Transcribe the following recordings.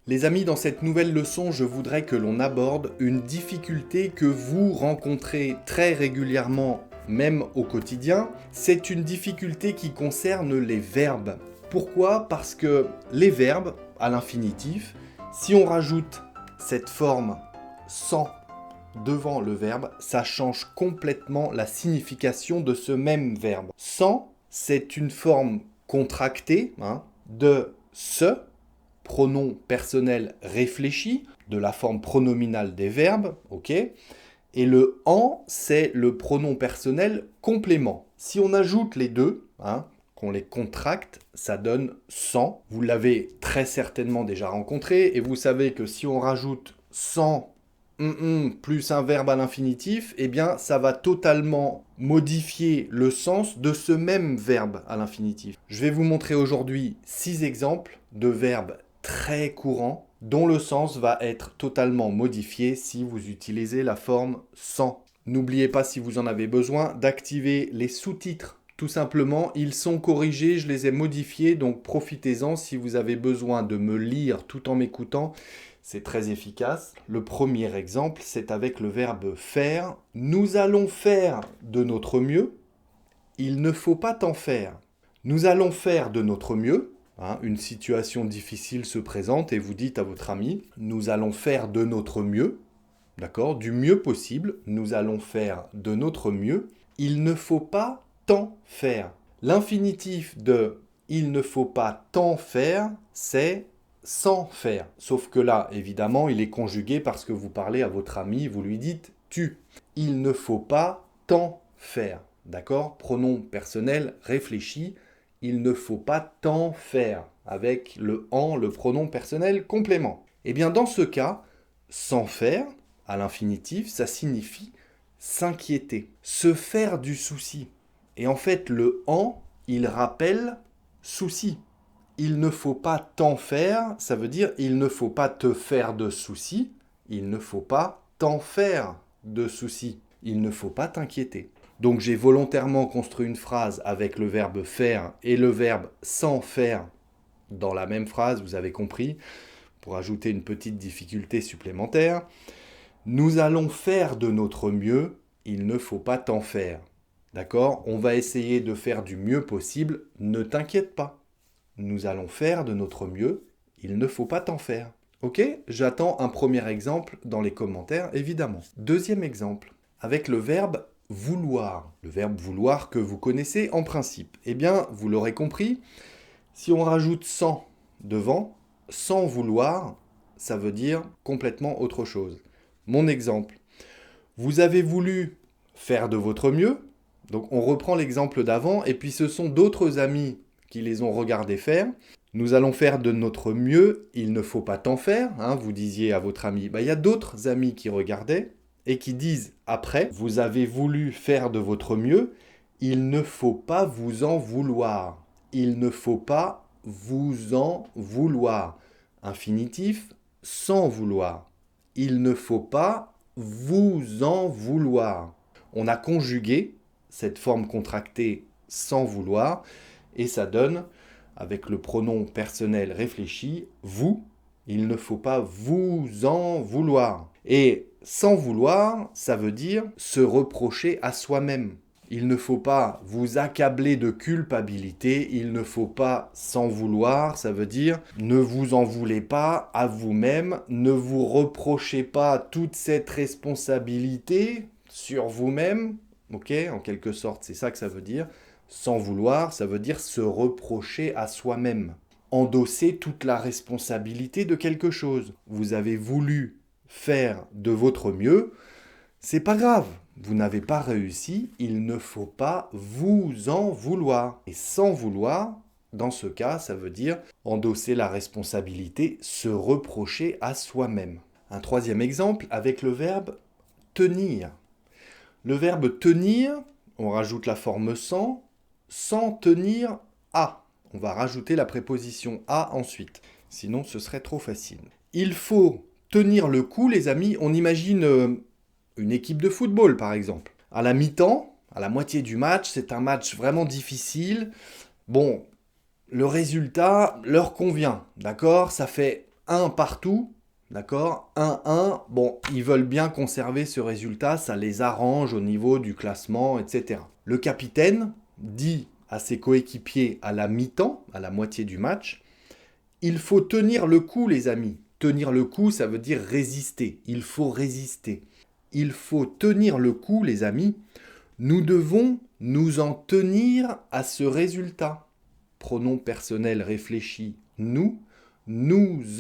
Les amis, dans cette nouvelle leçon, je voudrais que l'on aborde une difficulté que vous rencontrez très régulièrement, même au quotidien. C'est une difficulté qui concerne les verbes. Pourquoi ? Parce que les verbes, à l'infinitif, si on rajoute cette forme sans devant le verbe, ça change complètement la signification de ce même verbe. Sans, c'est une forme contractée de ce, pronom personnel réfléchi, de la forme pronominale des verbes, ok ? Et le en, c'est le pronom personnel complément. Si on ajoute les deux, qu'on les contracte, ça donne sans. Vous l'avez très certainement déjà rencontré, et vous savez que si on rajoute sans plus un verbe à l'infinitif, eh bien ça va totalement modifier le sens de ce même verbe à l'infinitif. Je vais vous montrer aujourd'hui 6 exemples de verbes très courants dont le sens va être totalement modifié si vous utilisez la forme sans. N'oubliez pas, si vous en avez besoin, d'activer les sous-titres. Tout simplement, ils sont corrigés, je les ai modifiés, donc profitez-en si vous avez besoin de me lire tout en m'écoutant. C'est très efficace. Le premier exemple, c'est avec le verbe faire. Nous allons faire de notre mieux. Il ne faut pas t'en faire. Nous allons faire de notre mieux. Une situation difficile se présente et vous dites à votre ami, nous allons faire de notre mieux. D'accord ? Du mieux possible. Nous allons faire de notre mieux. Il ne faut pas t'en faire. L'infinitif de il ne faut pas t'en faire, c'est sans faire. Sauf que là, évidemment, il est conjugué parce que vous parlez à votre ami, vous lui dites tu. Il ne faut pas t'en faire. D'accord ? Pronom personnel réfléchi. Il ne faut pas t'en faire. Avec le en, le pronom personnel complément. Eh bien, dans ce cas, sans faire, à l'infinitif, ça signifie s'inquiéter, se faire du souci. Et en fait, le en, il rappelle souci. Il ne faut pas t'en faire, ça veut dire il ne faut pas te faire de soucis, il ne faut pas t'en faire de soucis, il ne faut pas t'inquiéter. Donc j'ai volontairement construit une phrase avec le verbe faire et le verbe sans faire dans la même phrase, vous avez compris, pour ajouter une petite difficulté supplémentaire. Nous allons faire de notre mieux, il ne faut pas t'en faire. D'accord ? On va essayer de faire du mieux possible, ne t'inquiète pas. Nous allons faire de notre mieux, il ne faut pas t'en faire. Ok ? J'attends un premier exemple dans les commentaires, évidemment. Deuxième exemple, avec le verbe vouloir. Le verbe vouloir que vous connaissez en principe. Eh bien, vous l'aurez compris, si on rajoute sans devant, sans vouloir, ça veut dire complètement autre chose. Mon exemple, vous avez voulu faire de votre mieux, donc on reprend l'exemple d'avant, et puis ce sont d'autres amis qui les ont regardés faire. Nous allons faire de notre mieux, il ne faut pas t'en faire, vous disiez à votre ami. Il y a d'autres amis qui regardaient et qui disent après, vous avez voulu faire de votre mieux, il ne faut pas vous en vouloir. Il ne faut pas vous en vouloir. Infinitif, sans vouloir. Il ne faut pas vous en vouloir. On a conjugué cette forme contractée sans vouloir, et ça donne, avec le pronom personnel réfléchi, vous, il ne faut pas vous en vouloir. Et sans vouloir, ça veut dire se reprocher à soi-même. Il ne faut pas vous accabler de culpabilité, il ne faut pas s'en vouloir, ça veut dire ne vous en voulez pas à vous-même, ne vous reprochez pas toute cette responsabilité sur vous-même, ok ? En quelque sorte, c'est ça que ça veut dire. Sans vouloir, ça veut dire se reprocher à soi-même. Endosser toute la responsabilité de quelque chose. Vous avez voulu faire de votre mieux, c'est pas grave. Vous n'avez pas réussi, il ne faut pas vous en vouloir. Et sans vouloir, dans ce cas, ça veut dire endosser la responsabilité, se reprocher à soi-même. Un troisième exemple avec le verbe tenir. Le verbe tenir, on rajoute la forme sans tenir à. On va rajouter la préposition à ensuite. Sinon, ce serait trop facile. Il faut tenir le coup, les amis. On imagine une équipe de football, par exemple. À la mi-temps, à la moitié du match, c'est un match vraiment difficile. Bon, le résultat leur convient, d'accord ? Ça fait 1 partout, d'accord, 1-1, bon, ils veulent bien conserver ce résultat, ça les arrange au niveau du classement, etc. Le capitaine dit à ses coéquipiers à la mi-temps, à la moitié du match, il faut tenir le coup, les amis. Tenir le coup, ça veut dire résister. Il faut résister. Il faut tenir le coup, les amis. Nous devons nous en tenir à ce résultat. Pronom personnel réfléchi, nous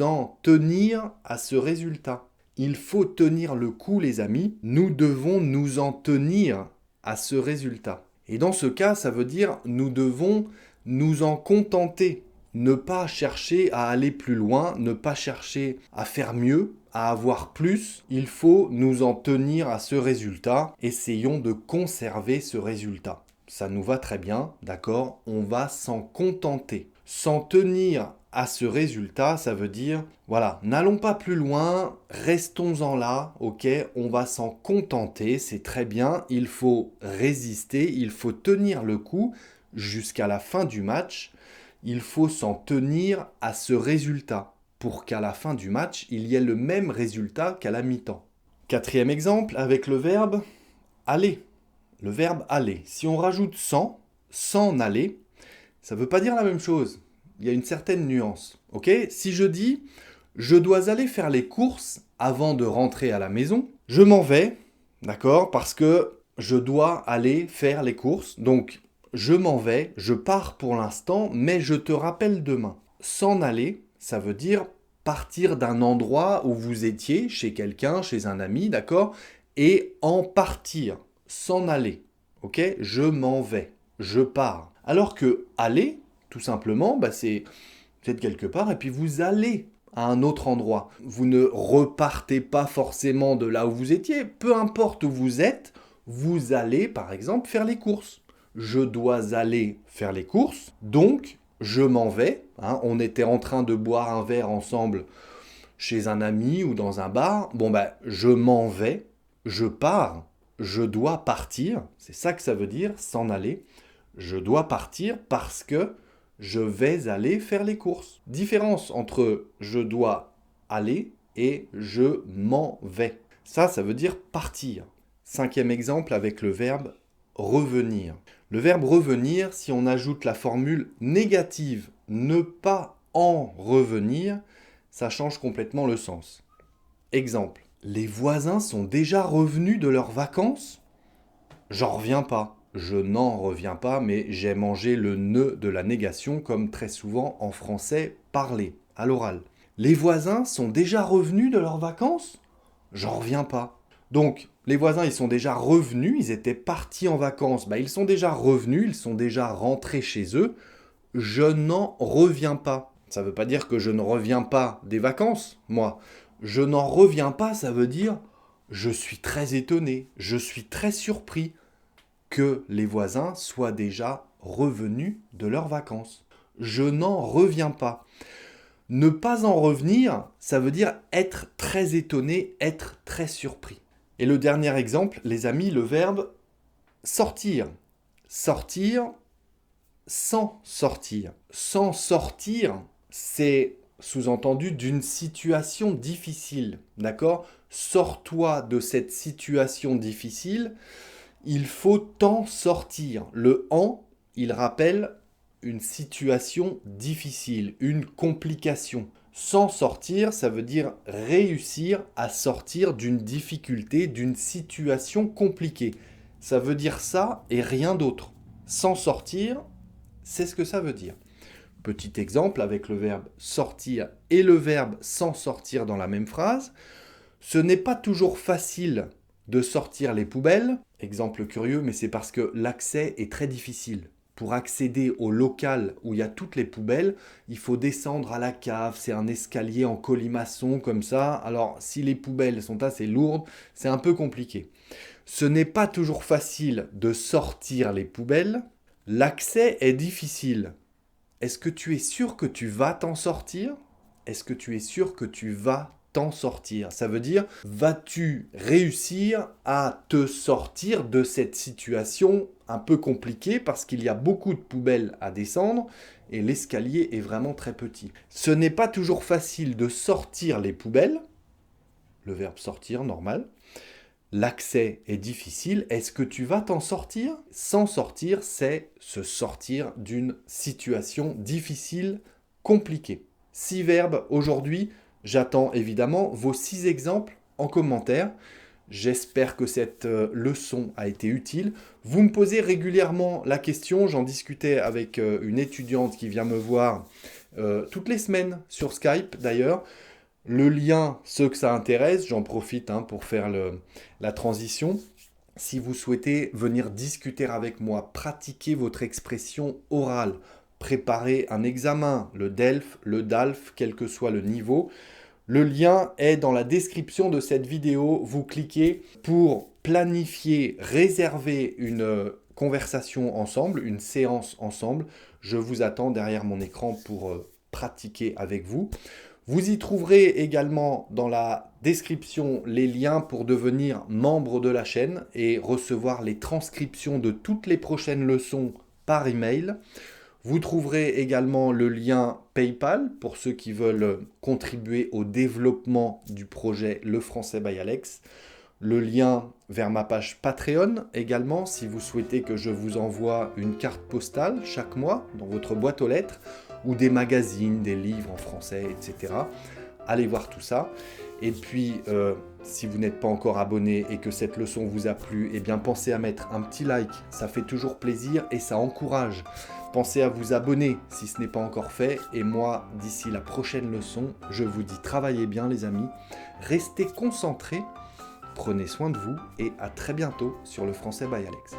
en tenir à ce résultat. Il faut tenir le coup, les amis. Nous devons nous en tenir à ce résultat. Et dans ce cas, ça veut dire nous devons nous en contenter. Ne pas chercher à aller plus loin, ne pas chercher à faire mieux, à avoir plus. Il faut nous en tenir à ce résultat. Essayons de conserver ce résultat. Ça nous va très bien, d'accord? On va s'en contenter. S'en tenir à ce résultat, ça veut dire, voilà, n'allons pas plus loin, restons-en là, ok? On va s'en contenter, c'est très bien. Il faut résister, il faut tenir le coup jusqu'à la fin du match. Il faut s'en tenir à ce résultat pour qu'à la fin du match, il y ait le même résultat qu'à la mi-temps. Quatrième exemple avec le verbe aller. Le verbe aller. Si on rajoute s'en aller, ça ne veut pas dire la même chose. Il y a une certaine nuance. Ok ? Si je dis je dois aller faire les courses avant de rentrer à la maison, je m'en vais, d'accord ? Parce que je dois aller faire les courses. Donc, je m'en vais, je pars pour l'instant, mais je te rappelle demain. S'en aller, ça veut dire partir d'un endroit où vous étiez, chez quelqu'un, chez un ami, d'accord ? Et en partir, s'en aller. Ok ? Je m'en vais, je pars. Alors que aller, tout simplement, c'est vous êtes quelque part et puis vous allez à un autre endroit. Vous ne repartez pas forcément de là où vous étiez. Peu importe où vous êtes, vous allez par exemple faire les courses. Je dois aller faire les courses, donc je m'en vais. On était en train de boire un verre ensemble chez un ami ou dans un bar. Je m'en vais, je pars, je dois partir. C'est ça que ça veut dire, s'en aller. Je dois partir parce que je vais aller faire les courses. Différence entre je dois aller et je m'en vais. Ça veut dire partir. Cinquième exemple avec le verbe revenir. Le verbe revenir, si on ajoute la formule négative ne pas en revenir, ça change complètement le sens. Exemple. Les voisins sont déjà revenus de leurs vacances ? J'en reviens pas. Je n'en reviens pas, mais j'ai mangé le ne de la négation comme très souvent en français parlé, à l'oral. Les voisins sont déjà revenus de leurs vacances ? J'en reviens pas. Donc, les voisins, ils sont déjà revenus, ils étaient partis en vacances. Ils sont déjà revenus, ils sont déjà rentrés chez eux. Je n'en reviens pas. Ça ne veut pas dire que je ne reviens pas des vacances, moi. Je n'en reviens pas, ça veut dire je suis très étonné, je suis très surpris que les voisins soient déjà revenus de leurs vacances. Je n'en reviens pas. Ne pas en revenir, ça veut dire être très étonné, être très surpris. Et le dernier exemple, les amis, le verbe sortir. Sortir sans sortir. Sans sortir, c'est sous-entendu d'une situation difficile. D'accord ? Sors-toi de cette situation difficile. Il faut t'en sortir. Le en, il rappelle une situation difficile, une complication. S'en sortir, ça veut dire réussir à sortir d'une difficulté, d'une situation compliquée. Ça veut dire ça et rien d'autre. S'en sortir, c'est ce que ça veut dire. Petit exemple avec le verbe sortir et le verbe s'en sortir dans la même phrase. Ce n'est pas toujours facile de sortir les poubelles. Exemple curieux, mais c'est parce que l'accès est très difficile. Pour accéder au local où il y a toutes les poubelles, il faut descendre à la cave, c'est un escalier en colimaçon comme ça. Alors si les poubelles sont assez lourdes, c'est un peu compliqué. Ce n'est pas toujours facile de sortir les poubelles. L'accès est difficile. Est-ce que tu es sûr que tu vas t'en sortir ? Est-ce que tu es sûr que tu vas t'en sortir ? Ça veut dire, vas-tu réussir à te sortir de cette situation un peu compliquée parce qu'il y a beaucoup de poubelles à descendre et l'escalier est vraiment très petit. Ce n'est pas toujours facile de sortir les poubelles, le verbe sortir, normal. L'accès est difficile. Est-ce que tu vas t'en sortir? S'en sortir, c'est se sortir d'une situation difficile, compliquée. 6 verbes aujourd'hui. J'attends évidemment vos 6 exemples en commentaire. J'espère que cette leçon a été utile. Vous me posez régulièrement la question, j'en discutais avec une étudiante qui vient me voir toutes les semaines sur Skype d'ailleurs. Le lien, ceux que ça intéresse, j'en profite pour faire la transition. Si vous souhaitez venir discuter avec moi, pratiquer votre expression orale, préparer un examen, le DELF, le DALF, quel que soit le niveau, le lien est dans la description de cette vidéo. Vous cliquez pour planifier, réserver une conversation ensemble, une séance ensemble. Je vous attends derrière mon écran pour pratiquer avec vous. Vous y trouverez également dans la description les liens pour devenir membre de la chaîne et recevoir les transcriptions de toutes les prochaines leçons par email. Vous trouverez également le lien PayPal pour ceux qui veulent contribuer au développement du projet Le Français by Alex. Le lien vers ma page Patreon également si vous souhaitez que je vous envoie une carte postale chaque mois dans votre boîte aux lettres ou des magazines, des livres en français, etc. Allez voir tout ça. Et puis, si vous n'êtes pas encore abonné et que cette leçon vous a plu, eh bien pensez à mettre un petit like, ça fait toujours plaisir et ça encourage. Pensez à vous abonner si ce n'est pas encore fait. Et moi, d'ici la prochaine leçon, je vous dis travaillez bien les amis, restez concentrés, prenez soin de vous et à très bientôt sur Le Français by Alex.